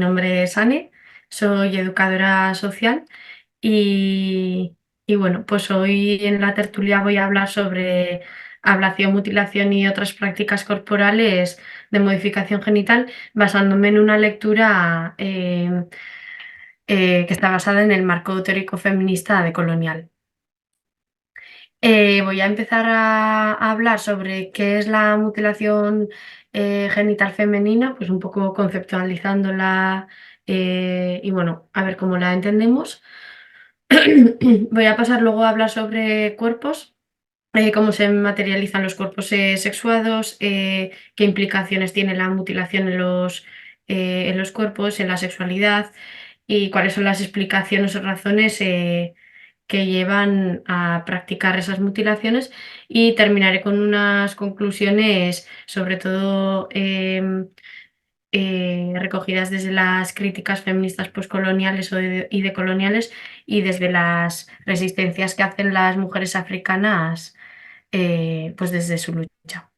nombre es Anne, soy educadora social y, bueno, pues hoy en la tertulia voy a hablar sobre ablación, mutilación y otras prácticas corporales de modificación genital, basándome en una lectura que está basada en el marco teórico feminista de Colonial. Voy a empezar a hablar sobre qué es la mutilación genital femenina, pues un poco conceptualizándola y bueno, a ver cómo la entendemos. Voy a pasar luego a hablar sobre cuerpos, cómo se materializan los cuerpos sexuados, qué implicaciones tiene la mutilación en los cuerpos, en la sexualidad y cuáles son las explicaciones o razones que llevan a practicar esas mutilaciones, y terminaré con unas conclusiones, sobre todo recogidas desde las críticas feministas postcoloniales y decoloniales, y desde las resistencias que hacen las mujeres africanas pues desde su lucha.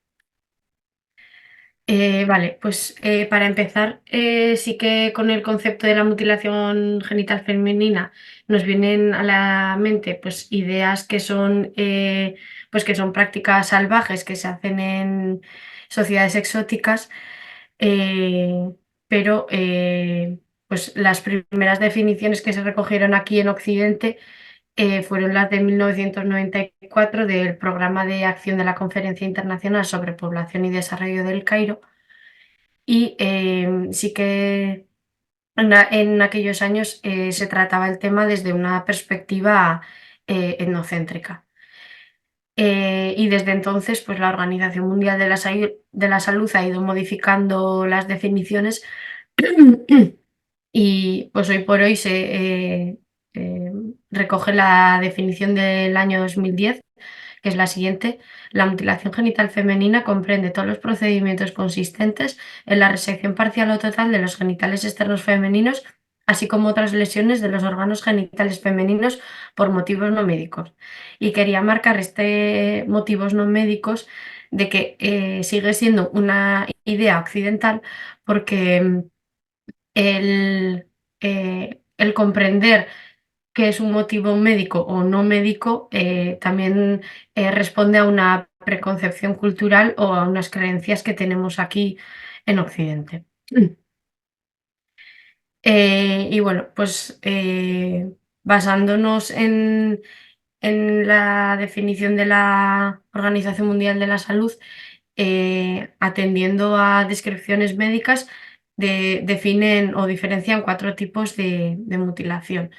Vale, pues para empezar, sí que con el concepto de la mutilación genital femenina nos vienen a la mente pues ideas pues que son prácticas salvajes que se hacen en sociedades exóticas, eh, pero pues las primeras definiciones que se recogieron aquí en Occidente fueron las de 1994 del Programa de Acción de la Conferencia Internacional sobre Población y Desarrollo del Cairo. Y sí que en aquellos años se trataba el tema desde una perspectiva etnocéntrica. Y desde entonces, pues la Organización Mundial de la Salud ha ido modificando las definiciones y pues hoy por hoy eh, recoge la definición del año 2010, que es la siguiente: la mutilación genital femenina comprende todos los procedimientos consistentes en la resección parcial o total de los genitales externos femeninos, así como otras lesiones de los órganos genitales femeninos por motivos no médicos. Y quería marcar este motivos no médicos de que sigue siendo una idea occidental, porque el comprender qué es un motivo médico o no médico también responde a una preconcepción cultural o a unas creencias que tenemos aquí en Occidente. Y bueno, pues basándonos en la definición de la Organización Mundial de la Salud, atendiendo a descripciones médicas, definen o diferencian cuatro tipos de mutilación.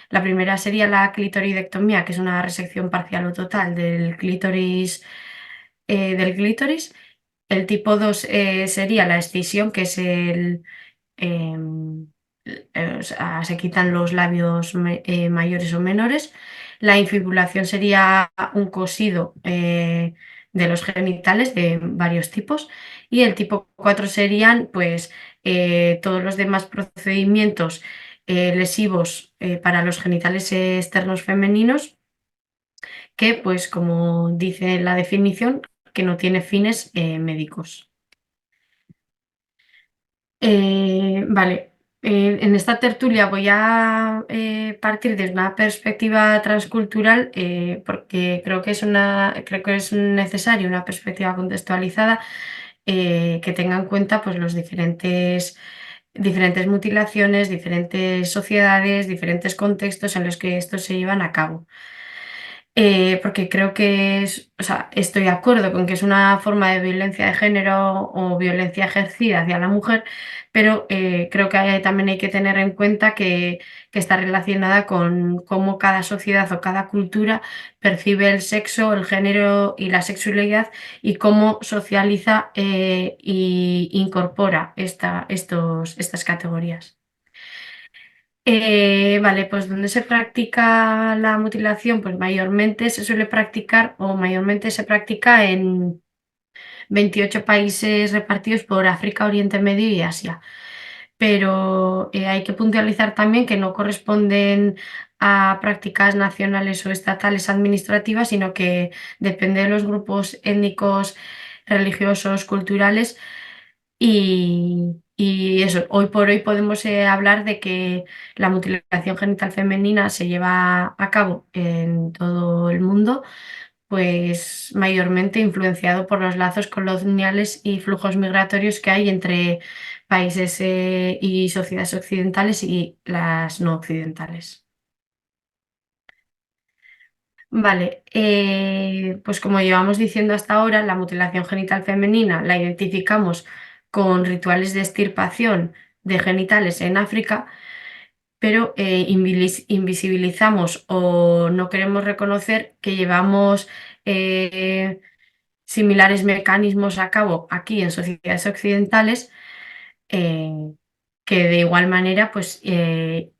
La primera sería la clitoridectomía, que es una resección parcial o total del clítoris. El tipo 2 sería la escisión, que es em, o sea, se quitan los labios mayores o menores. La infibulación sería un cosido de los genitales de varios tipos. Y el tipo 4 serían pues todos los demás procedimientos lesivos para los genitales externos femeninos, que pues como dice la definición, que no tiene fines médicos. Vale, en esta tertulia voy a partir desde una perspectiva transcultural, porque creo que es necesario una perspectiva contextualizada que tenga en cuenta pues, los diferentes mutilaciones, diferentes sociedades, diferentes contextos en los que esto se llevan a cabo. Porque creo que o sea, estoy de acuerdo con que es una forma de violencia de género o violencia ejercida hacia la mujer, pero creo que también hay que tener en cuenta que está relacionada con cómo cada sociedad o cada cultura percibe el sexo, el género y la sexualidad, y cómo socializa e incorpora estas categorías. Vale, pues donde se practica la mutilación, pues mayormente se suele practicar o mayormente se practica en 28 países repartidos por África, Oriente Medio y Asia. Pero hay que puntualizar también que no corresponden a prácticas nacionales o estatales administrativas, sino que depende de los grupos étnicos, religiosos, culturales Y eso, hoy por hoy podemos hablar de que la mutilación genital femenina se lleva a cabo en todo el mundo, pues mayormente influenciado por los lazos coloniales y flujos migratorios que hay entre países y sociedades occidentales y las no occidentales. Vale, pues como llevamos diciendo hasta ahora, la mutilación genital femenina la identificamos con rituales de extirpación de genitales en África, pero invisibilizamos o no queremos reconocer que llevamos similares mecanismos a cabo aquí en sociedades occidentales, eh, que de igual manera pues,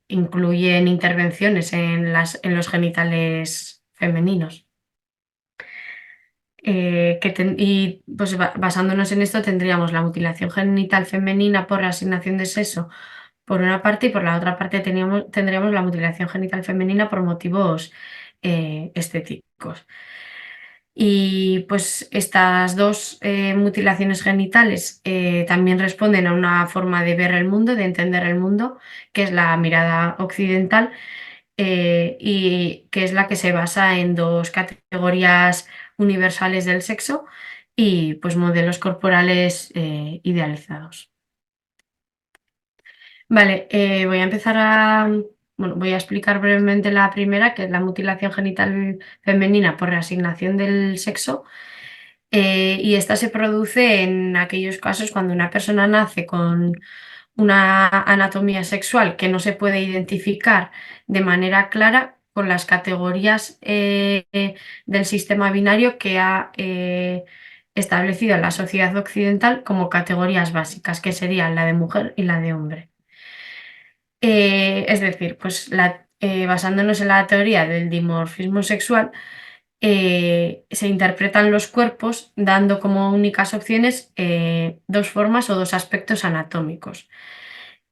incluyen intervenciones en los genitales femeninos. Y pues basándonos en esto tendríamos la mutilación genital femenina por reasignación de sexo por una parte y por la otra parte tendríamos la mutilación genital femenina por motivos estéticos. Y pues estas dos mutilaciones genitales también responden a una forma de ver el mundo, de entender el mundo, que es la mirada occidental, y que es la que se basa en dos categorías universales del sexo y pues modelos corporales idealizados. Vale, voy a explicar brevemente la primera, que es la mutilación genital femenina por reasignación del sexo. Y esta se produce en aquellos casos cuando una persona nace con una anatomía sexual que no se puede identificar de manera clara con las categorías del sistema binario que ha establecido la sociedad occidental como categorías básicas, que serían la de mujer y la de hombre. Es decir, pues basándonos en la teoría del dimorfismo sexual, se interpretan los cuerpos dando como únicas opciones dos formas o dos aspectos anatómicos.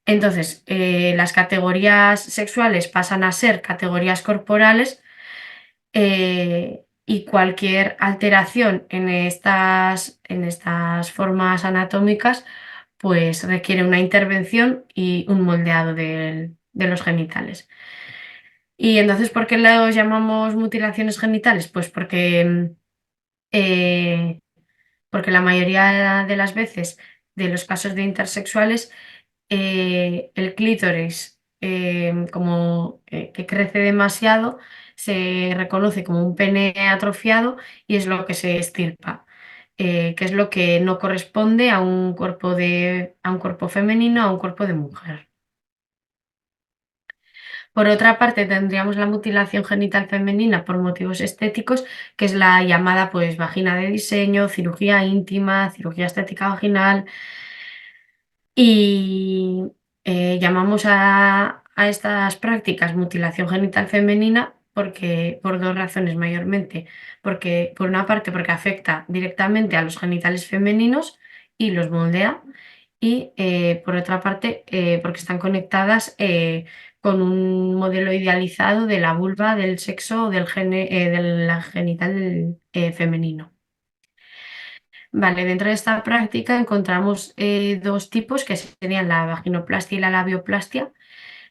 Entonces, las categorías sexuales pasan a ser categorías corporales, y cualquier alteración en estas formas anatómicas pues requiere una intervención y un moldeado de los genitales. Y entonces, ¿por qué los llamamos mutilaciones genitales? Pues eh, porque la mayoría de las veces de los casos de intersexuales, el clítoris, que crece demasiado, se reconoce como un pene atrofiado y es lo que se extirpa, que es lo que no corresponde a un a un cuerpo femenino, a un cuerpo de mujer. Por otra parte, tendríamos la mutilación genital femenina por motivos estéticos, que es la llamada pues vagina de diseño, cirugía íntima, cirugía estética vaginal. Y llamamos a estas prácticas mutilación genital femenina por dos razones mayormente. Porque, por una parte, porque afecta directamente a los genitales femeninos y los moldea. Y por otra parte, porque están conectadas con un modelo idealizado de la vulva, del sexo o del genital femenino. Vale, dentro de esta práctica encontramos dos tipos que serían la vaginoplastia y la labioplastia.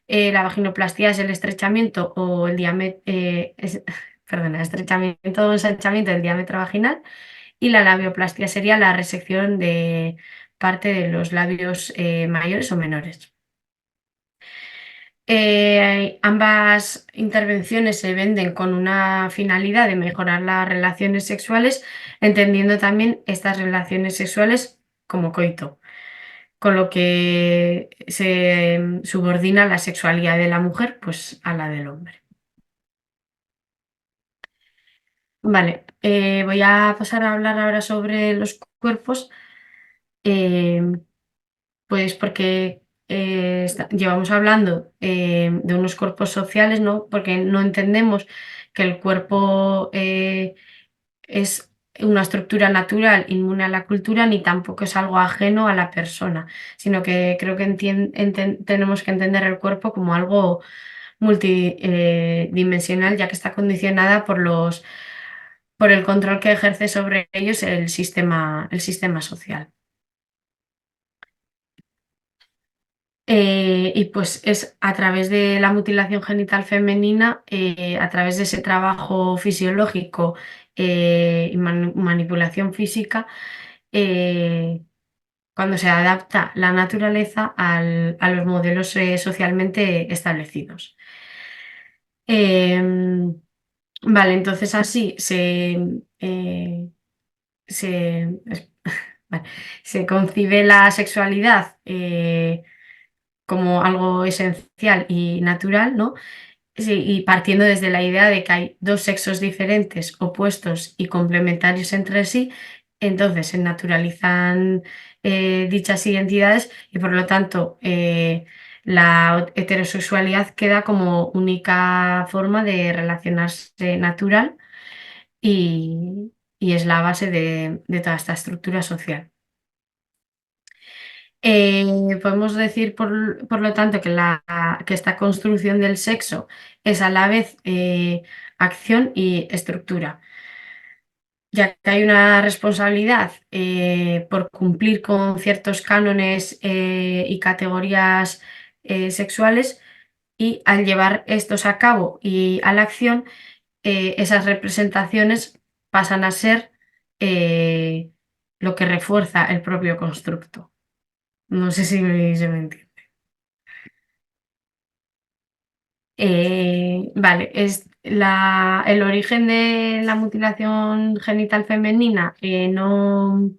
La vaginoplastia es el estrechamiento o el diámetro, perdona, estrechamiento o ensanchamiento del diámetro vaginal, y la labioplastia sería la resección de parte de los labios mayores o menores. Ambas intervenciones se venden con una finalidad de mejorar las relaciones sexuales, entendiendo también estas relaciones sexuales como coito, con lo que se subordina la sexualidad de la mujer pues, a la del hombre. Vale, voy a pasar a hablar ahora sobre los cuerpos. eh, Pues porque llevamos hablando de unos cuerpos sociales, ¿no? Porque no entendemos que el cuerpo es una estructura natural inmune a la cultura, ni tampoco es algo ajeno a la persona, sino que creo que tenemos que entender el cuerpo como algo multidimensional, ya que está condicionada por el control que ejerce sobre ellos el sistema social. Y pues es a través de la mutilación genital femenina, a través de ese trabajo fisiológico y manipulación física, eh, cuando se adapta la naturaleza a los modelos socialmente establecidos. Vale, entonces así se, vale, se concibe la sexualidad como algo esencial y natural, ¿no? Sí, y partiendo desde la idea de que hay dos sexos diferentes, opuestos y complementarios entre sí, entonces se naturalizan dichas identidades y por lo tanto la heterosexualidad queda como única forma de relacionarse natural y es la base de toda esta estructura social. Podemos decir, por lo tanto, que esta construcción del sexo es a la vez acción y estructura, ya que hay una responsabilidad por cumplir con ciertos cánones y categorías sexuales y al llevar estos a cabo y a la acción, esas representaciones pasan a ser eh, lo que refuerza el propio constructo. No sé si se me entiende. Vale, el origen de la mutilación genital femenina no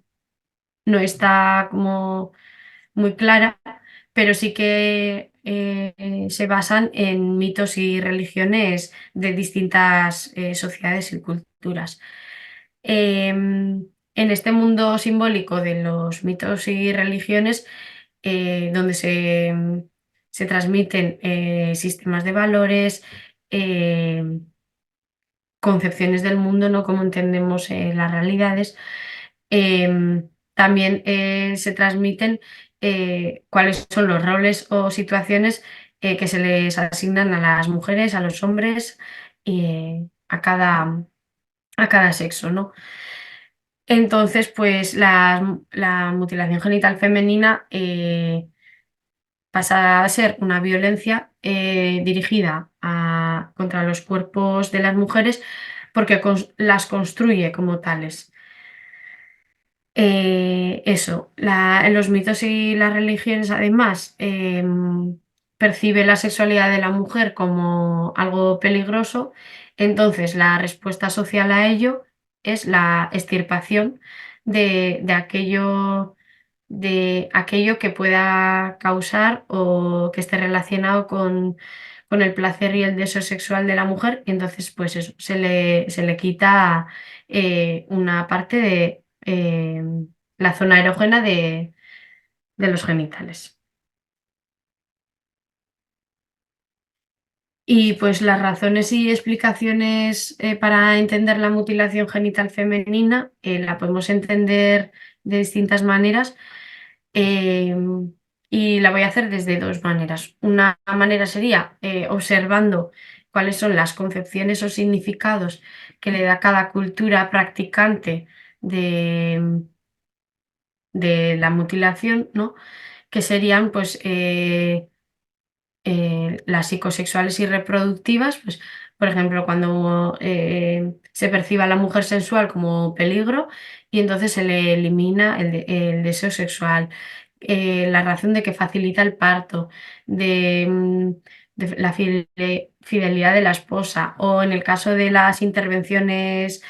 está como muy clara, pero sí que se basan en mitos y religiones de distintas sociedades y culturas. En este mundo simbólico de los mitos y religiones, donde se transmiten sistemas de valores, eh, concepciones del mundo, ¿no? Como entendemos las realidades. También se transmiten cuáles son los roles o situaciones que se les asignan a las mujeres, a los hombres, a cada sexo, ¿no? Entonces, pues la mutilación genital femenina pasa a ser una violencia dirigida contra los cuerpos de las mujeres porque las construye como tales. En los mitos y las religiones, además, percibe la sexualidad de la mujer como algo peligroso, entonces la respuesta social a ello es la extirpación de aquello que pueda causar o que esté relacionado con el placer y el deseo sexual de la mujer, y entonces, pues eso, se le quita una parte de la zona erógena de los genitales. Y pues las razones y explicaciones para entender la mutilación genital femenina la podemos entender de distintas maneras eh, y la voy a hacer desde dos maneras. Una manera sería observando cuáles son las concepciones o significados que le da cada cultura practicante de, de la mutilación, ¿no? Que serían pues las psicosexuales y reproductivas, pues, por ejemplo, cuando se percibe a la mujer sensual como peligro y entonces se le elimina el deseo sexual, la razón de que facilita el parto, de la fidelidad de la esposa o en el caso de las intervenciones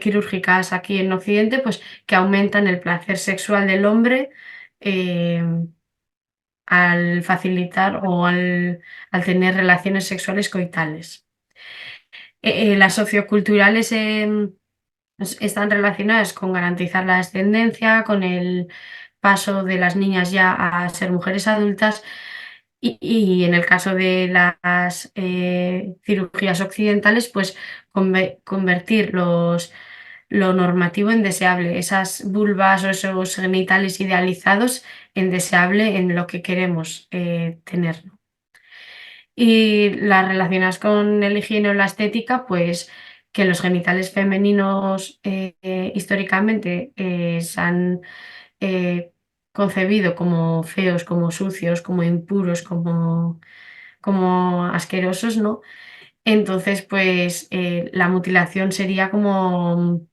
quirúrgicas aquí en Occidente, pues que aumentan el placer sexual del hombre. eh, al facilitar o al tener relaciones sexuales coitales. Las socioculturales están relacionadas con garantizar la descendencia, con el paso de las niñas ya a ser mujeres adultas y en el caso de las cirugías occidentales, pues convertir lo normativo en deseable, esas vulvas o esos genitales idealizados en deseable en lo que queremos tener. Y las relacionadas con el higiene o la estética, pues que los genitales femeninos históricamente se han eh, concebido como feos, como sucios, como impuros, como asquerosos, ¿no? Entonces, pues la mutilación sería como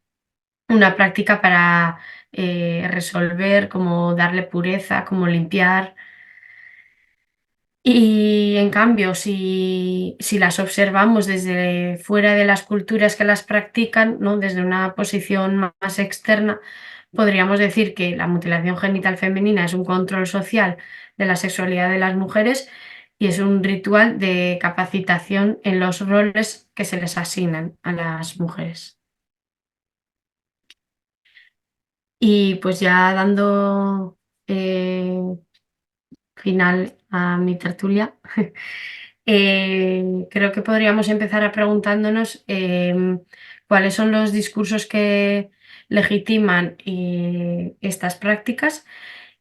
una práctica para resolver, como darle pureza, como limpiar. Y en cambio, si las observamos desde fuera de las culturas que las practican, ¿no? Desde una posición más externa, podríamos decir que la mutilación genital femenina es un control social de la sexualidad de las mujeres y es un ritual de capacitación en los roles que se les asignan a las mujeres. Y pues ya dando final a mi tertulia, creo que podríamos empezar a preguntándonos cuáles son los discursos que legitiman estas prácticas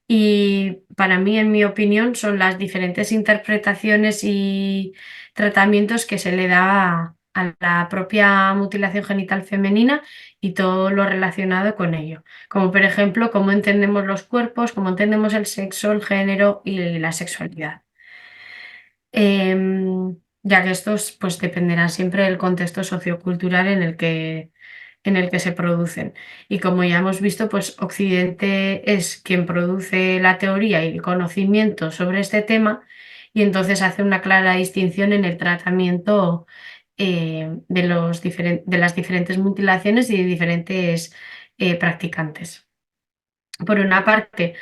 y para mí, en mi opinión, son las diferentes interpretaciones y tratamientos que se le da a la propia mutilación genital femenina y todo lo relacionado con ello. Como por ejemplo, cómo entendemos los cuerpos, cómo entendemos el sexo, el género y la sexualidad. Ya que estos pues dependerán siempre del contexto sociocultural en el que se producen. Y como ya hemos visto, pues Occidente es quien produce la teoría y el conocimiento sobre este tema y entonces hace una clara distinción en el tratamiento de las diferentes mutilaciones y de diferentes practicantes. Por una parte,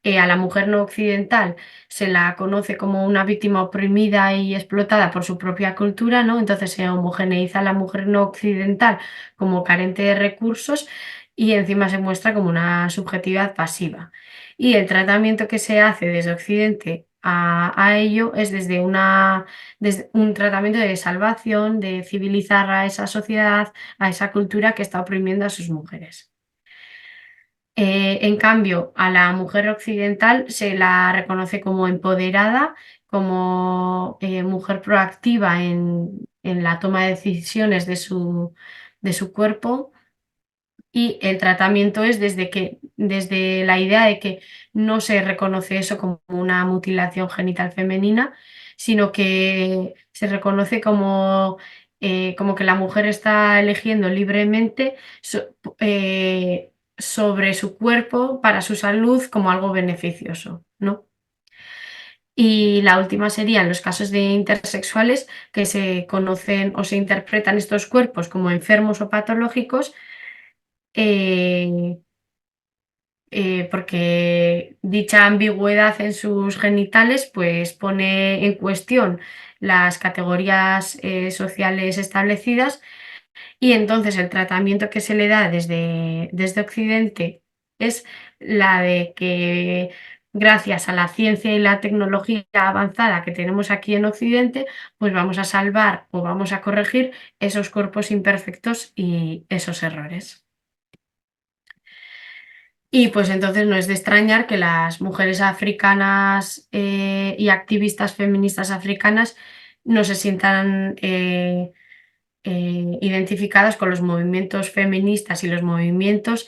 a la mujer no occidental se la conoce como una víctima oprimida y explotada por su propia cultura, ¿no? Entonces se homogeneiza a la mujer no occidental como carente de recursos y encima se muestra como una subjetividad pasiva. Y el tratamiento que se hace desde Occidente a ello es desde un tratamiento de salvación, de civilizar a esa sociedad, a esa cultura que está oprimiendo a sus mujeres. En cambio, a la mujer occidental se la reconoce como empoderada, como mujer proactiva en la toma de decisiones de su cuerpo y el tratamiento es desde la idea de que no se reconoce eso como una mutilación genital femenina, sino que se reconoce como que la mujer está eligiendo libremente sobre su cuerpo para su salud como algo beneficioso, ¿no? Y la última serían los casos de intersexuales que se conocen o se interpretan estos cuerpos como enfermos o patológicos eh, porque dicha ambigüedad en sus genitales pues pone en cuestión las categorías sociales establecidas y entonces el tratamiento que se le da desde Occidente es la de que gracias a la ciencia y la tecnología avanzada que tenemos aquí en Occidente, pues vamos a salvar o vamos a corregir esos cuerpos imperfectos y esos errores. Y pues entonces no es de extrañar que las mujeres africanas y activistas feministas africanas no se sientan identificadas con los movimientos feministas y los movimientos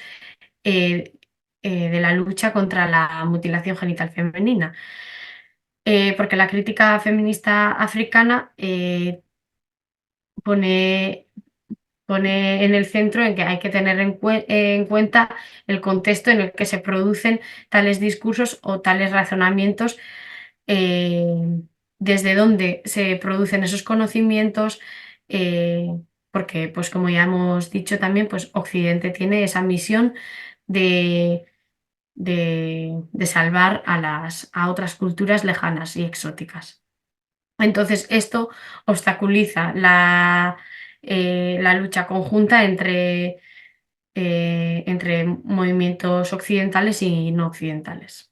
eh, de la lucha contra la mutilación genital femenina. Porque la crítica feminista africana pone pone en el centro en que hay que tener en cuenta el contexto en el que se producen tales discursos o tales razonamientos, eh, desde dónde se producen esos conocimientos, eh, porque, pues como ya hemos dicho también, pues Occidente tiene esa misión de, de salvar a otras culturas lejanas y exóticas. Entonces, esto obstaculiza la lucha conjunta entre movimientos occidentales y no occidentales.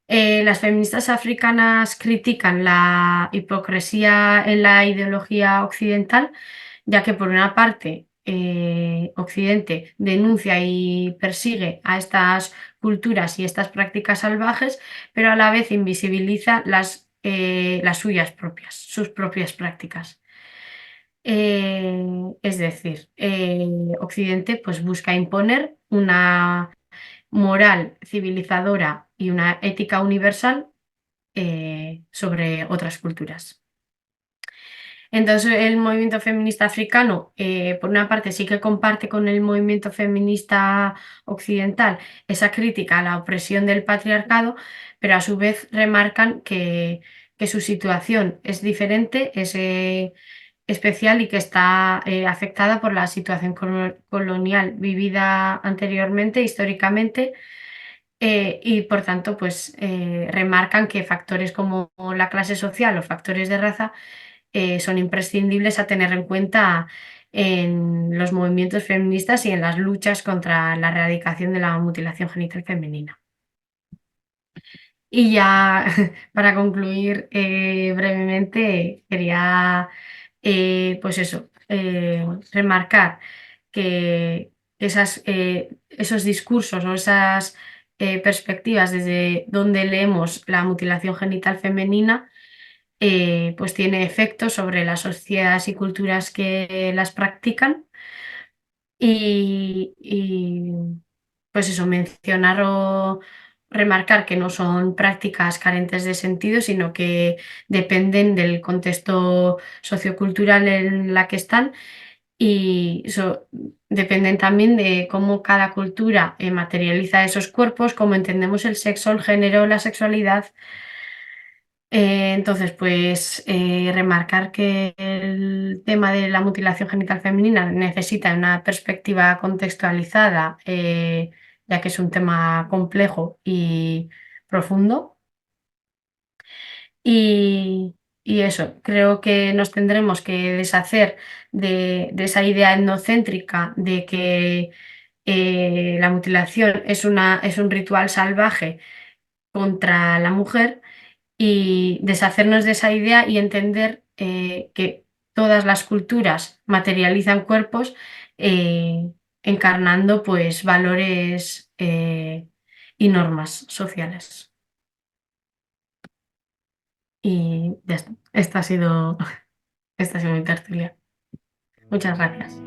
Las feministas africanas critican la hipocresía en la ideología occidental, ya que por una parte Occidente denuncia y persigue a estas culturas y estas prácticas salvajes, pero a la vez invisibiliza las suyas propias, sus propias prácticas. Es decir, Occidente pues, busca imponer moral, civilizadora y una ética universal sobre otras culturas. Entonces, el movimiento feminista africano, por una parte, sí que comparte con el movimiento feminista occidental esa crítica a la opresión del patriarcado, pero a su vez remarcan que su situación es diferente, es especial y que está afectada por la situación colonial vivida anteriormente, históricamente, y por tanto, pues remarcan que factores como la clase social o factores de raza son imprescindibles a tener en cuenta en los movimientos feministas y en las luchas contra la erradicación de la mutilación genital femenina. Y ya para concluir brevemente, quería pues eso, remarcar que esos discursos o esas perspectivas desde donde leemos la mutilación genital femenina pues tiene efectos sobre las sociedades y culturas que las practican y, pues eso, mencionar o remarcar que no son prácticas carentes de sentido, sino que dependen del contexto sociocultural en la que están y dependen también de cómo cada cultura materializa esos cuerpos, cómo entendemos el sexo, el género, la sexualidad. Entonces, pues remarcar que el tema de la mutilación genital femenina necesita una perspectiva contextualizada, ya que es un tema complejo y profundo. Y, y eso, creo que nos tendremos que deshacer de esa idea etnocéntrica de que la mutilación es un ritual salvaje contra la mujer y deshacernos de esa idea y entender que todas las culturas materializan cuerpos encarnando pues valores y normas sociales. Y ya está. Esta ha sido mi tertulia. Muchas gracias.